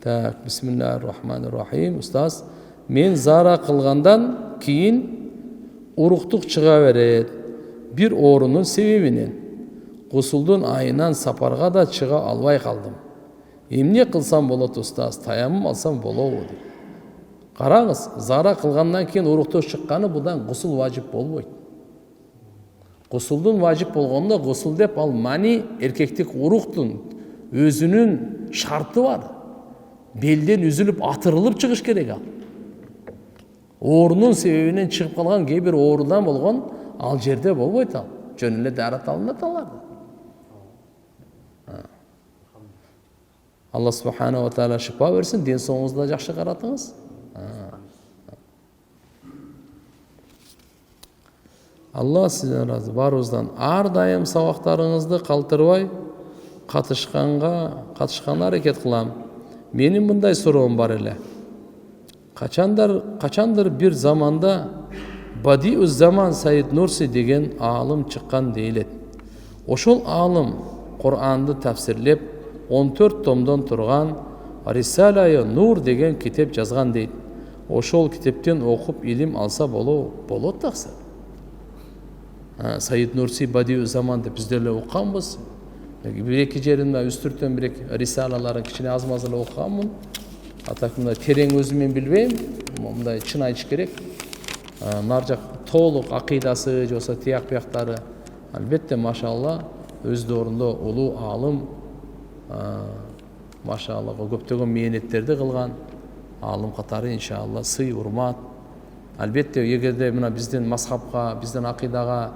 Так, бисмиллахир-рахманир-рахим. Устаз, мен зара кылгандан кийин уруктук чыга берет. Бир оорунун себебинен. Гусулдун айынан сапарга да чыга албай калдым. Эмне кылсам болот устаз? Таямым алсам болобу? Караңыз, зара кылгандан кийин уруктук чыкканы будан гусул важип болбойт. Гусулдун важип болгонда гусул деп ал мани эркектик уруктун өзүнүн шарты бар. Белден үзүлүп атырылып чыгыш керек ал. Оорунун себебинен чыгып калган кээ бир оорудан болгон ал жерде болбойт ал. Жөн эле дары алынат аларды. Алла субхана ва таала шифа берсин, ден соңуңузду жакшы каратыңыз. Алла сизден разы, барыбыздан ар дайым сабактарыңызды калтырбай катышканга аракет кылам. Менин мындай суроом бар эле. Качандыр бир заманда Бадиуз Заман Саид Нурси деген аалым чыккан дейлет. Ошол аалым Куранды тафсирлеп 14 томдон турган Рисалайы Нур деген китеп жазган дейт. Ошол китептен окуп илим алса болот таксы. Саид Нурси Бадиуз Заман деп биз деле укканбыз. Bir-iki жеринде үстүртөн бир-iki рисалаларын кичине аз-маз эле окуганмын. Атак мындай терең өзүм билбейм, мындай чын айтыш керек. Нар жак толук акыйдасы же болсо тияк-бияктары албетте машалла өздөрүндө улуу аалым, машалла көптөгөн мээнеттерди кылган аалым катары иншалла сый, урмат. Албетте эгерде мына биздин мазхабка, биздин акыйдага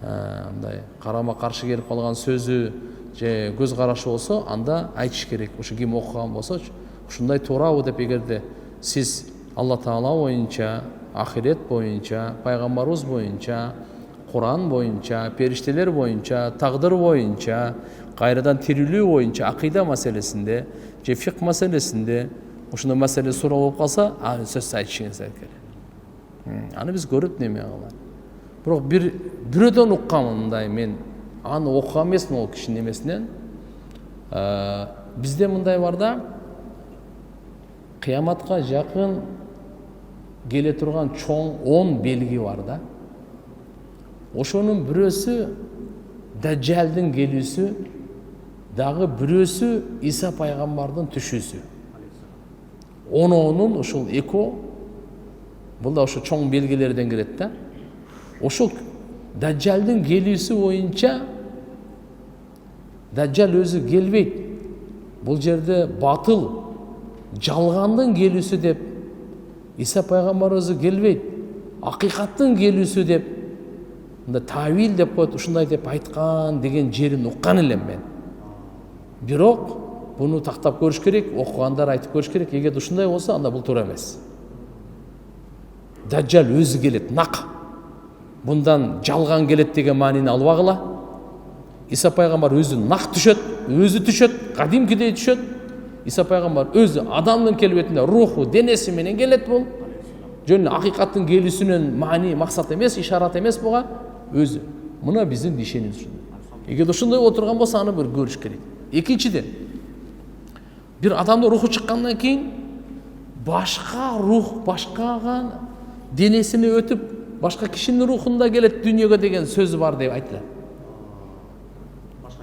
мындай карама каршы келип калган сөзү же көз карашы болсо, анда айтыш керек. Ушу ким окуган болсочу, ушундай туурабы деп эгерде сиз Алла Таала боюнча, ахирет боюнча, пайгамбарыбыз боюнча, Куран боюнча, периштелер боюнча, тагдыр боюнча, кайрадан тирилүү боюнча акыйда маселесинде же фикх маселесинде ушундай маселе суроо болуп калса, сөз айтышыңыз керек. Аны биз көрүп неме кылалы. Бирок бирөөдөн уккам мындай, мен аны окуган эмесмин ол кишинин эмесинен. Бизде мындай бар да, кыяматка жакын келе турган чоң 10 белги бар да. Ошонун бирөөсү Даджалдын келүүсү, дагы бирөөсү Иса пайгамбардын түшүүсү. Онунун ушул эко бул да ошо чоң белгилерден кирет да. Ошол Даджалдын келүүсү боюнча Даджал өзү келбейт. Бул жерде батыл, жалгандын келүүсү деп Иса пайгамбар өзү келбейт. Акыйкаттын келүүсү деп мында тавил деп коет, ушундай деп айткан деген жерин уккан элем мен. Бирок буну тактап көрүш керек, окугандар айтып көрүш керек. Эгер ушундай болсо, анда бул туура эмес. Даджал өзү келет, нак. Bundan жалган келет деген маанини албагыла. Иса пайгамбар өзү нак түшөт, өзү түшөт, кадимкидей түшөт. Иса пайгамбар өзү адамдын келбетинде руху, денеси менен келет бул. Жөн акыйкаттын келүүсүнөн маани, максат эмес, ишарат эмес буга, өзү. Мына биздин дишенибиз ушундай. Эгер ушундай отурган болсо, аны бир көрүш керек. Экинчиден, бир адамдын руху чыккандан кийин башка рух, башкага денесине өтүп, башка кишинин рухунда келет дүйнөгө деген сөз бар деп айтылат.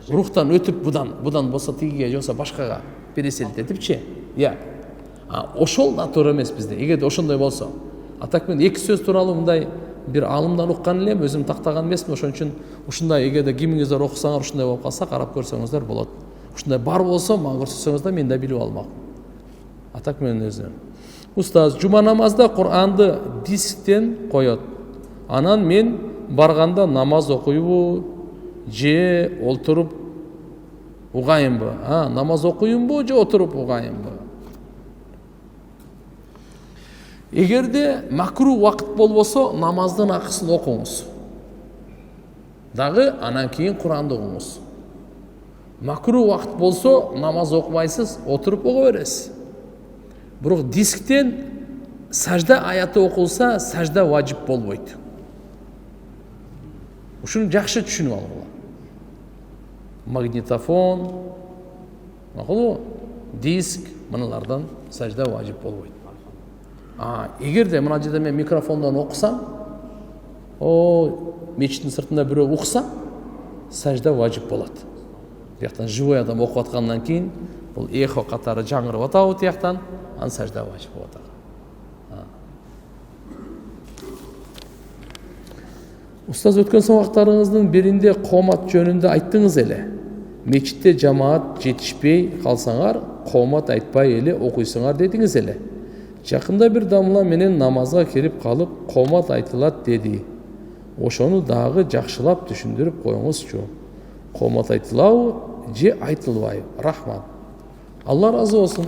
Рухтан өтүп будан болсо тигиге, же болсо башкага переселит этипчи. Ошол да туура эмес бизде. Эгерде ошондой болсо, атак мен эки сөз тууралуу мындай бир аалымдан уккан элем, өзүм тактаган эмесмин. Ошон үчүн ушундай эгерде кимиңиздер окусаңар ушундай болуп калса, карап көрсөңүздөр болот. Ушундай бар болсо, мага көрсөтсөңүздөр мен да билип алмак. Атак мен өзүм. Устаз, жума намазда Куранды дисктен коет. Анан мен барганда намаз окуйбу же олтуруп угайынбы? Намаз окуймбу же отуруп угайынбы? Эгерде макру вакыт болбосо, намаздын акысын окуңуз. Дагы анан кийин Куранды окуңуз. Макру вакыт болсо, намаз окубайсыз, отуруп окуя бересиз. Бирок дисктен сажда аяты окулса, сажда важип болбойт. Ушуну жакшы түшүнүп алгыла. Магнитофон, диск, мыналардан сажда важип болбойт. Эгерде мына жерде мен микрофондон окусам, мечиттин сыртында бирөө укса, сажда важип болот. Бияктан живой адам окуп аткандан кийин бул эхо катары жаңырып атабы тияктан, анан сажда важип болот. Устаз, өткөн сабактарыңыздын биринде коомат жөнүндө айттыңыз эле. Мечитте жамаат жетишпей калсаңар, коомат айтпай эле окуйсуңар дедиңиз эле. Жакында бир дамла менен намазга кирип калып, коомат айтылат деди. Ошону дагы жакшылап түшүндүрүп коюңузчу. Коомат айтылабы же айтылбайбы? Рахмат. Алла разы болсун.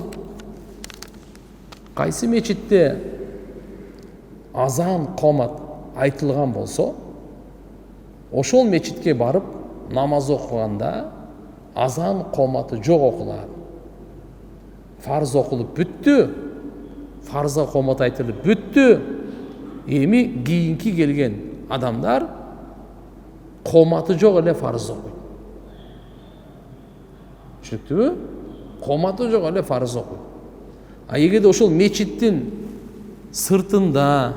Кайсы мечитте азан коомат айтылган болсо, ошол мечитке барып намаз окуганда азан кооматы жок окулат. Фарз окулуп бүттү. Фарзга коомат айтылып бүттү. Эми кийинки келген адамдар кооматы жок эле фарз окуйт. Түшүнүктүбү? Кооматы жок эле фарз окуйт. Эгерде ошол мечиттин сыртында,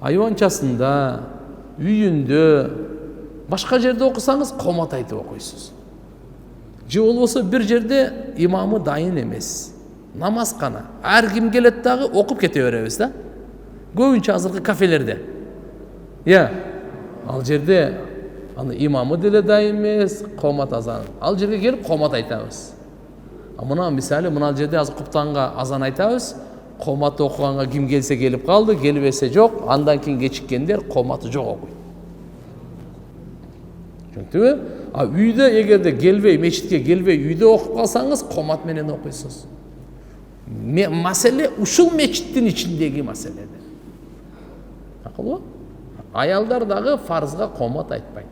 айванчасында, үйүндө, башка жерде окусаңыз коомат айтып окуйсуз. Же болбосо бир жерде имамы дайын эмес. Намаз кана. Ар ким келет дагы окуп кете беребиз да. Көбүнчө азыркы кафелерде. Ал жерде имамы деле дайын эмес, коомат азан. Ал жерге келип коомат айтабыз. Мына мисалы мына жерде азыр куптанга азан айтабыз. Кооматты окуганга ким келсе келип калды, келбесе жок, андан кийин кечиккендер кооматы жок окуйт. Түшүнүктүбү? Үйдө эгерде келбей, мечитке келбей, үйдө окуп калсаңыз, коомат менен окуйсуз. Маселе ушул мечиттин ичиндеги маселе. Акылбы? Аялдар дагы фарзга коомат айтпайт.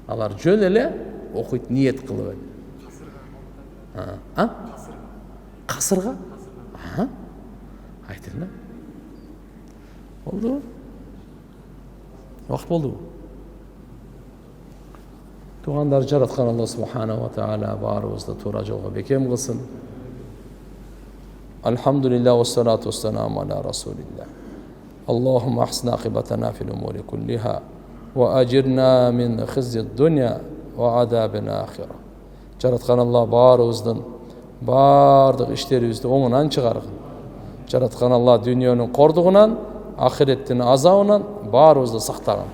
Алар жөн эле окуйт, ниет кылып эле. Касырга? Айтыңдар. Болду? Вакыт болду. Тугандар, жараткан Алла субханаху ва тааля баарыбызды туура жолго бекем кылсын. Алхамдулиллах ва салату вассаламу аля расулиллах. Аллахумма ахсин акибатана фил умури куллиха ва ажирна мин хиззи дуnya ва адабил ахира. Жараткан Алла баарыбыздын бардык иштерибизди оңунан чыгаргын. Жараткан Алла дүйнөнүн кордугунан, ахиреттин азабынан баарыбызды сактагын.